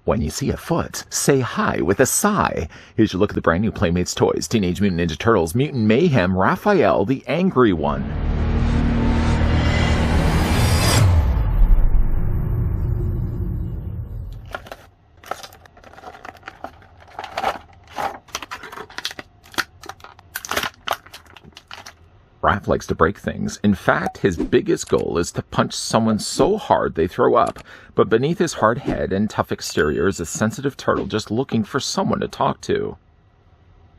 When you see a foot, say hi with a sigh. Here's your look at the brand new Playmates toys. Teenage Mutant Ninja Turtles, Mutant Mayhem, Raphael, the Angry One. Raph likes to break things. In fact, his biggest goal is to punch someone so hard they throw up. But beneath his hard head and tough exterior is a sensitive turtle just looking for someone to talk to.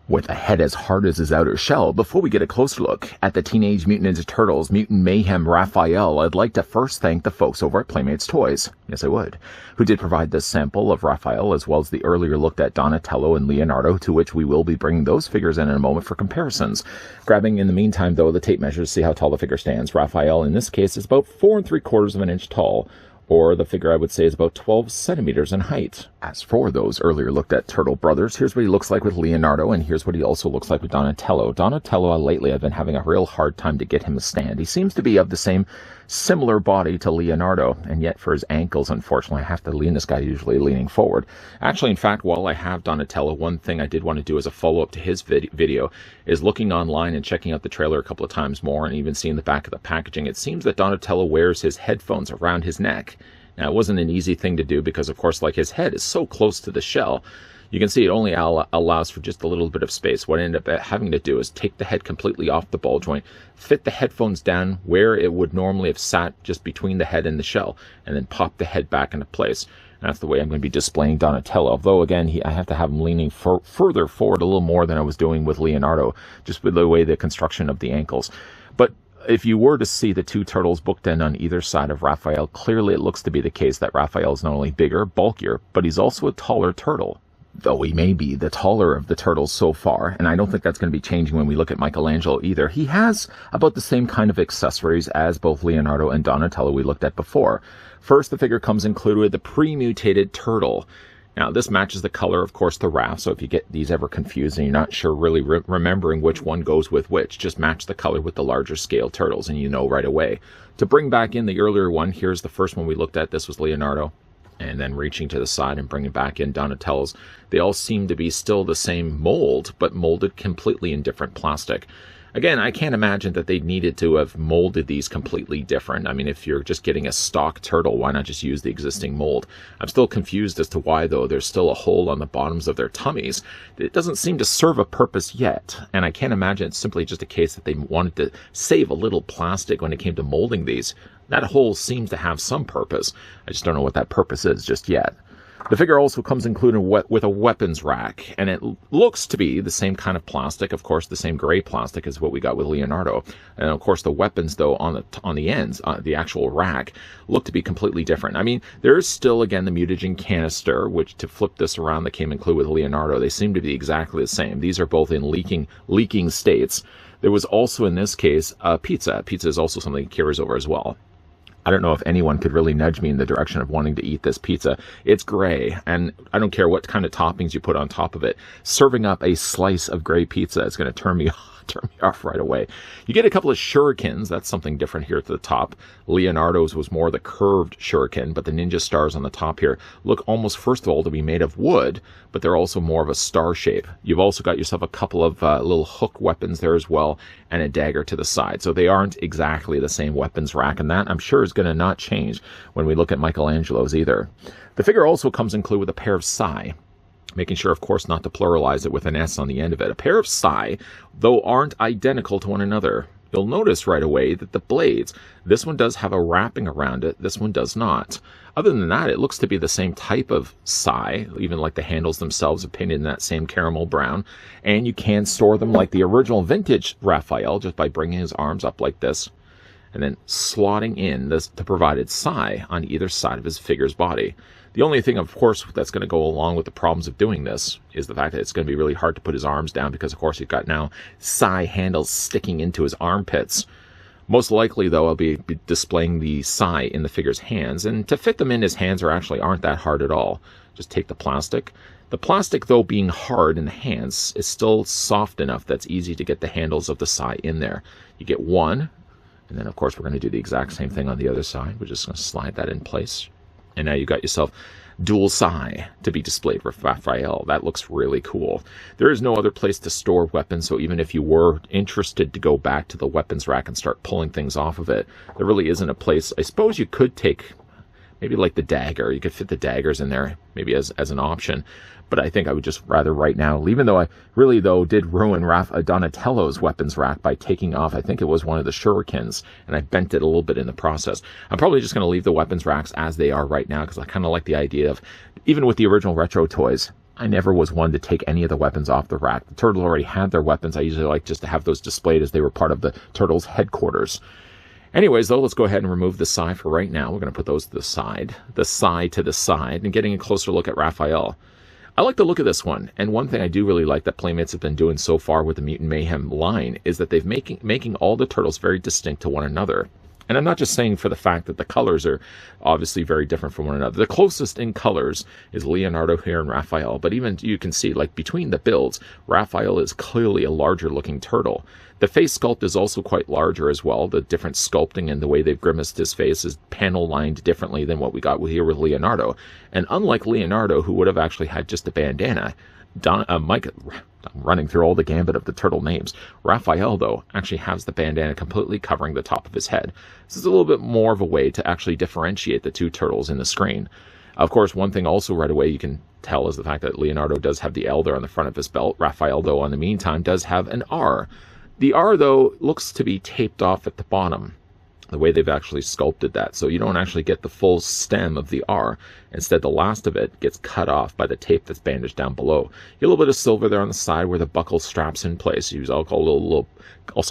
With a head as hard as his outer shell, before we get a closer look at the Teenage Mutant Ninja Turtles, Mutant Mayhem, Raphael, I'd like to first thank the folks over at Playmates Toys, yes I would, who did provide this sample of Raphael as well as the earlier looked at Donatello and Leonardo, to which we will be bringing those figures in a moment for comparisons. Grabbing in the meantime though the tape measure to see how tall the figure stands. Raphael in this case is about 4 3/4 of an inch tall, or the figure I would say is about 12 centimeters in height. As for those earlier looked at Turtle brothers, here's what he looks like with Leonardo, and here's what he also looks like with Donatello. Donatello, lately I've been having a real hard time to get him to stand. He seems to be of the same similar body to Leonardo, and yet for his ankles, unfortunately, I have to lean this guy usually leaning forward. Actually, in fact, while I have Donatello, one thing I did want to do as a follow-up to his video is looking online and checking out the trailer a couple of times more and even seeing the back of the packaging. It seems that Donatello wears his headphones around his neck. Now, it wasn't an easy thing to do because, of course, like his head is so close to the shell, you can see it only allows for just a little bit of space. What I ended up having to do is take the head completely off the ball joint, fit the headphones down where it would normally have sat just between the head and the shell, and then pop the head back into place. And that's the way I'm going to be displaying Donatello. Although, again, I have to have him leaning further forward a little more than I was doing with Leonardo, just with the way the construction of the ankles. But if you were to see the two turtles bookend on either side of Raphael, clearly it looks to be the case that Raphael is not only bigger, bulkier, but he's also a taller turtle. Though he may be the taller of the turtles so far, and I don't think that's going to be changing when we look at Michelangelo either, he has about the same kind of accessories as both Leonardo and Donatello we looked at before. First, the figure comes included with the pre-mutated turtle. Now, this matches the color, of course, to Raph, so if you get these ever confused and you're not sure really remembering which one goes with which, just match the color with the larger scale turtles and you know right away. To bring back in the earlier one, here's the first one we looked at. This was Leonardo. And then reaching to the side and bringing back in Donatello's. They all seem to be still the same mold, but molded completely in different plastic. Again, I can't imagine that they needed to have molded these completely different. I mean, if you're just getting a stock turtle, why not just use the existing mold? I'm still confused as to why, though, there's still a hole on the bottoms of their tummies. It doesn't seem to serve a purpose yet, and I can't imagine it's simply just a case that they wanted to save a little plastic when it came to molding these. That hole seems to have some purpose. I just don't know what that purpose is just yet. The figure also comes included with a weapons rack, and it looks to be the same kind of plastic, of course, the same gray plastic as what we got with Leonardo. And of course, the weapons, though, on the ends, the actual rack, look to be completely different. I mean, there is still, again, the mutagen canister, which to flip this around that came included with Leonardo, they seem to be exactly the same. These are both in leaking states. There was also, in this case, pizza. Pizza is also something that carries over as well. I don't know if anyone could really nudge me in the direction of wanting to eat this pizza. It's gray, and I don't care what kind of toppings you put on top of it. Serving up a slice of gray pizza is going to turn me off right away. You get a couple of shurikens. That's something different here at the top. Leonardo's was more the curved shuriken, but the ninja stars on the top here look almost, first of all, to be made of wood, but they're also more of a star shape. You've also got yourself a couple of little hook weapons there as well, and a dagger to the side. So they aren't exactly the same weapons rack, and that I'm sure is going to not change when we look at Michelangelo's either. The figure also comes included with a pair of sai. Making sure, of course, not to pluralize it with an S on the end of it. A pair of sai, though, aren't identical to one another. You'll notice right away that the blades, this one does have a wrapping around it, this one does not. Other than that, it looks to be the same type of sai, even like the handles themselves are painted in that same caramel brown. And you can store them like the original vintage Raphael, just by bringing his arms up like this, and then slotting in the provided sai on either side of his figure's body. The only thing, of course, that's going to go along with the problems of doing this is the fact that it's going to be really hard to put his arms down because, of course, you've got now sai handles sticking into his armpits. Most likely, though, I'll be displaying the sai in the figure's hands, and to fit them in his hands aren't that hard at all. Just take the plastic. The plastic, though, being hard in the hands, is still soft enough that's easy to get the handles of the sai in there. You get one, and then, of course, we're going to do the exact same thing on the other side. We're just going to slide that in place. And now you've got yourself Dǝvᴉous Assᴉsthteont to be displayed with Raphael. That looks really cool. There is no other place to store weapons, so even if you were interested to go back to the weapons rack and start pulling things off of it, there really isn't a place. I suppose you could take maybe like the dagger. You could fit the daggers in there maybe as an option. But I think I would just rather right now, even though I really, though, did ruin Donatello's weapons rack by taking off, I think it was one of the shurikens, and I bent it a little bit in the process. I'm probably just going to leave the weapons racks as they are right now, because I kind of like the idea of, even with the original retro toys, I never was one to take any of the weapons off the rack. The Turtles already had their weapons. I usually like just to have those displayed as they were part of the Turtles' headquarters. Anyways, though, let's go ahead and remove the Psy for right now. We're going to put those to the side, the Psy to the side, and getting a closer look at Raphael. I like the look of this one, and one thing I do really like that Playmates have been doing so far with the Mutant Mayhem line is that they've making all the turtles very distinct to one another. And I'm not just saying for the fact that the colors are obviously very different from one another. The closest in colors is Leonardo here and Raphael, but even you can see, like, between the builds, Raphael is clearly a larger looking turtle. The face sculpt is also quite larger as well. The different sculpting and the way they've grimaced his face is panel lined differently than what we got here with Leonardo. And unlike Leonardo, who would have actually had just a bandana, I'm running through all the gambit of the turtle names. Raphael, though, actually has the bandana completely covering the top of his head. This is a little bit more of a way to actually differentiate the two turtles in the screen. Of course, one thing also right away you can tell is the fact that Leonardo does have the L there on the front of his belt. Raphael, though, in the meantime, does have an R. The R, though, looks to be taped off at the bottom, the way they've actually sculpted that. So you don't actually get the full stem of the R. Instead, the last of it gets cut off by the tape that's bandaged down below. You get a little bit of silver there on the side where the buckle straps in place. He's also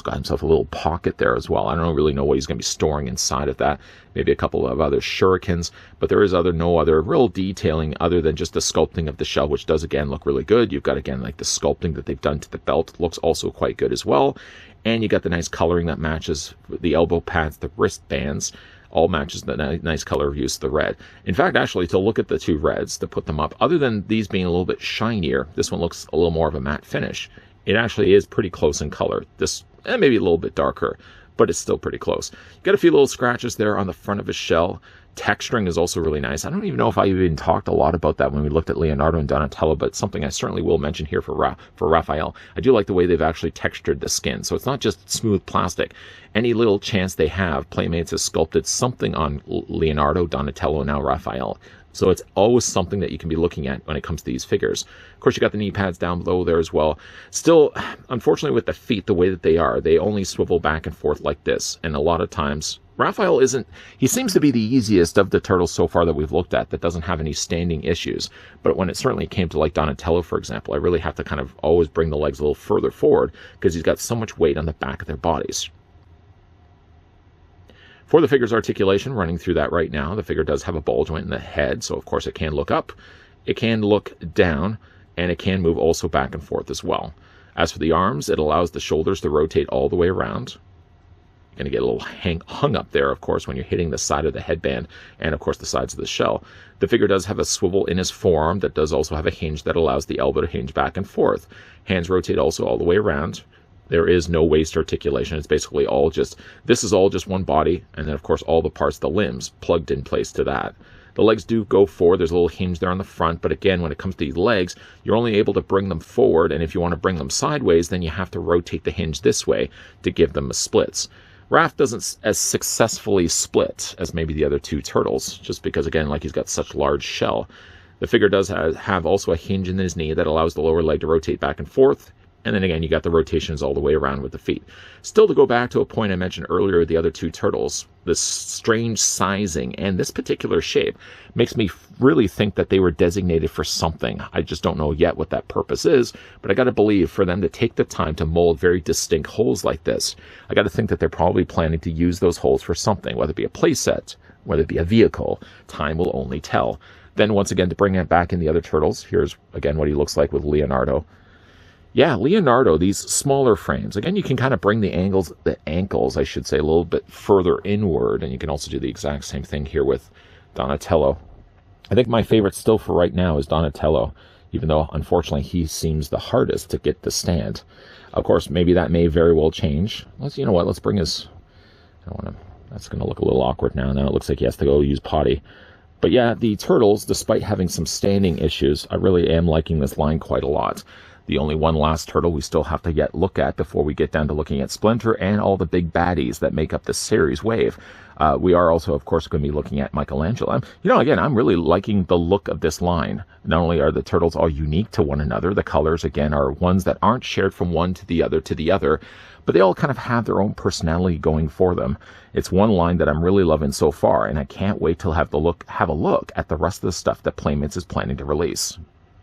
got himself a little pocket there as well. I don't really know what he's going to be storing inside of that. Maybe a couple of other shurikens, but there is no other real detailing other than just the sculpting of the shell, which does again look really good. You've got again like the sculpting that they've done to the belt looks also quite good as well. And you got the nice coloring that matches the elbow pads, the wristbands, all matches the nice color use of the red. In fact, actually, to look at the two reds, to put them up, other than these being a little bit shinier, this one looks a little more of a matte finish. It actually is pretty close in color. This, maybe a little bit darker, but it's still pretty close. You got a few little scratches there on the front of his shell. Texturing is also really nice. I don't even know if I even talked a lot about that when we looked at Leonardo and Donatello, but something I certainly will mention here for Raphael. I do like the way they've actually textured the skin, so it's not just smooth plastic. Any little chance they have, Playmates has sculpted something on Leonardo, Donatello, and now Raphael. So it's always something that you can be looking at when it comes to these figures. Of course, you got the knee pads down below there as well. Still, unfortunately, with the feet, the way that they are, they only swivel back and forth like this. And a lot of times, Raphael he seems to be the easiest of the turtles so far that we've looked at that doesn't have any standing issues. But when it certainly came to like Donatello, for example, I really have to kind of always bring the legs a little further forward because he's got so much weight on the back of their bodies. For the figure's articulation, running through that right now, the figure does have a ball joint in the head, so of course it can look up, it can look down, and it can move also back and forth as well. As for the arms, it allows the shoulders to rotate all the way around. You're going to get a little hung up there, of course, when you're hitting the side of the headband and, of course, the sides of the shell. The figure does have a swivel in his forearm that does also have a hinge that allows the elbow to hinge back and forth. Hands rotate also all the way around. There is no waist articulation. It's basically this is all just one body, and then, of course, all the parts, the limbs, plugged in place to that. The legs do go forward. There's a little hinge there on the front, but again, when it comes to these legs, you're only able to bring them forward, and if you want to bring them sideways, then you have to rotate the hinge this way to give them a splits. Raph doesn't as successfully split as maybe the other two turtles, just because, again, like he's got such large shell. The figure does have also a hinge in his knee that allows the lower leg to rotate back and forth. And then again, you got the rotations all the way around with the feet. Still, to go back to a point I mentioned earlier with the other two turtles, this strange sizing and this particular shape makes me really think that they were designated for something. I just don't know yet what that purpose is, but I got to believe for them to take the time to mold very distinct holes like this, I got to think that they're probably planning to use those holes for something, whether it be a playset, whether it be a vehicle. Time will only tell. Then once again, to bring it back in the other turtles, here's again what he looks like with Leonardo. Yeah, Leonardo, these smaller frames. Again, you can kind of bring the ankles, I should say, a little bit further inward, and you can also do the exact same thing here with Donatello. I think my favorite still for right now is Donatello, even though, unfortunately, he seems the hardest to get to stand. Of course, maybe that may very well change. You know what, let's bring his... that's going to look a little awkward now. Now it looks like he has to go use potty. But yeah, the turtles, despite having some standing issues, I really am liking this line quite a lot. The only one last turtle we still have to yet look at before we get down to looking at Splinter and all the big baddies that make up the series wave. We are also, of course, going to be looking at Michelangelo. Again, I'm really liking the look of this line. Not only are the turtles all unique to one another, the colors, again, are ones that aren't shared from one to the other, but they all kind of have their own personality going for them. It's one line that I'm really loving so far, and I can't wait to have a look at the rest of the stuff that Playmates is planning to release.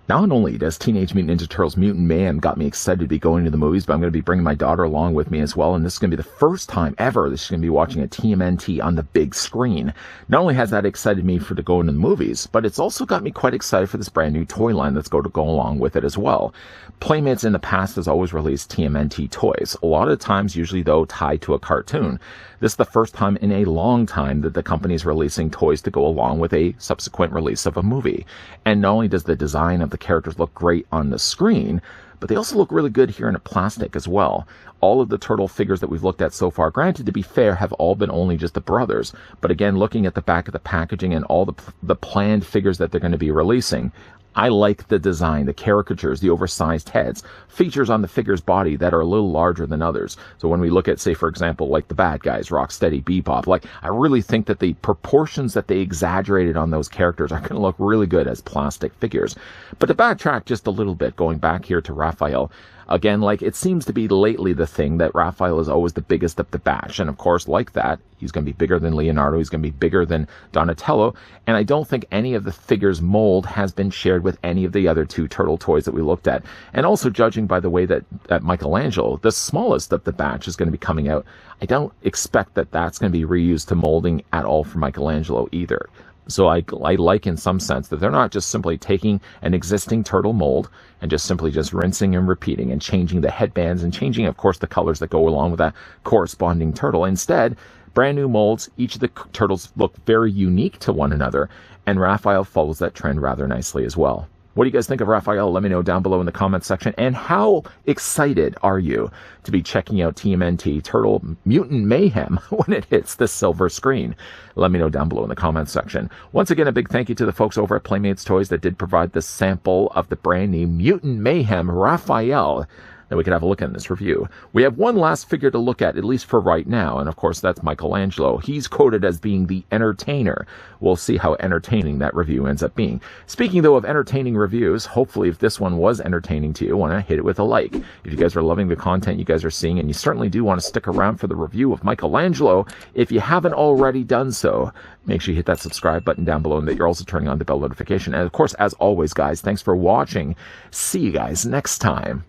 Not only does Teenage Mutant Ninja Turtles Mutant Mayhem got me excited to be going to the movies, but I'm going to be bringing my daughter along with me as well, and this is going to be the first time ever that she's going to be watching a TMNT on the big screen. Not only has that excited me to go into the movies, but it's also got me quite excited for this brand new toy line that's going to go along with it as well. Playmates in the past has always released TMNT toys, a lot of times usually though tied to a cartoon. This is the first time in a long time that the company is releasing toys to go along with a subsequent release of a movie. And not only does the design of the characters look great on the screen, but they also look really good here in a plastic as well. All of the turtle figures that we've looked at so far, granted to be fair, have all been only just the brothers. But again, looking at the back of the packaging and all the planned figures that they're going to be releasing, I like the design, the caricatures, the oversized heads, features on the figure's body that are a little larger than others. So when we look at, say, for example, like the bad guys, Rocksteady, Bebop, I really think that the proportions that they exaggerated on those characters are going to look really good as plastic figures. But to backtrack just a little bit, going back here to Raphael, again, it seems to be lately the thing that Raphael is always the biggest of the batch. And of course, like that, he's going to be bigger than Leonardo. He's going to be bigger than Donatello. And I don't think any of the figures' mold has been shared with any of the other two turtle toys that we looked at. And also judging by the way that Michelangelo, the smallest of the batch, is going to be coming out, I don't expect that that's going to be reused to molding at all for Michelangelo either. So I like in some sense that they're not just simply taking an existing turtle mold and just simply rinsing and repeating and changing the headbands and changing, of course, the colors that go along with that corresponding turtle. Instead, brand new molds, each of the turtles look very unique to one another, and Raphael follows that trend rather nicely as well. What do you guys think of Raphael? Let me know down below in the comments section. And how excited are you to be checking out TMNT Turtle Mutant Mayhem when it hits the silver screen? Let me know down below in the comments section. Once again, a big thank you to the folks over at Playmates Toys that did provide the sample of the brand new Mutant Mayhem Raphael that we could have a look at in this review. We have one last figure to look at least for right now, and of course that's Michelangelo. He's quoted as being the entertainer. We'll see how entertaining that review ends up being. Speaking though of entertaining reviews, hopefully if this one was entertaining to you, I want to hit it with a like. If you guys are loving the content you guys are seeing, and you certainly do want to stick around for the review of Michelangelo, if you haven't already done so, make sure you hit that subscribe button down below and that you're also turning on the bell notification. And of course, as always guys, thanks for watching. See you guys next time.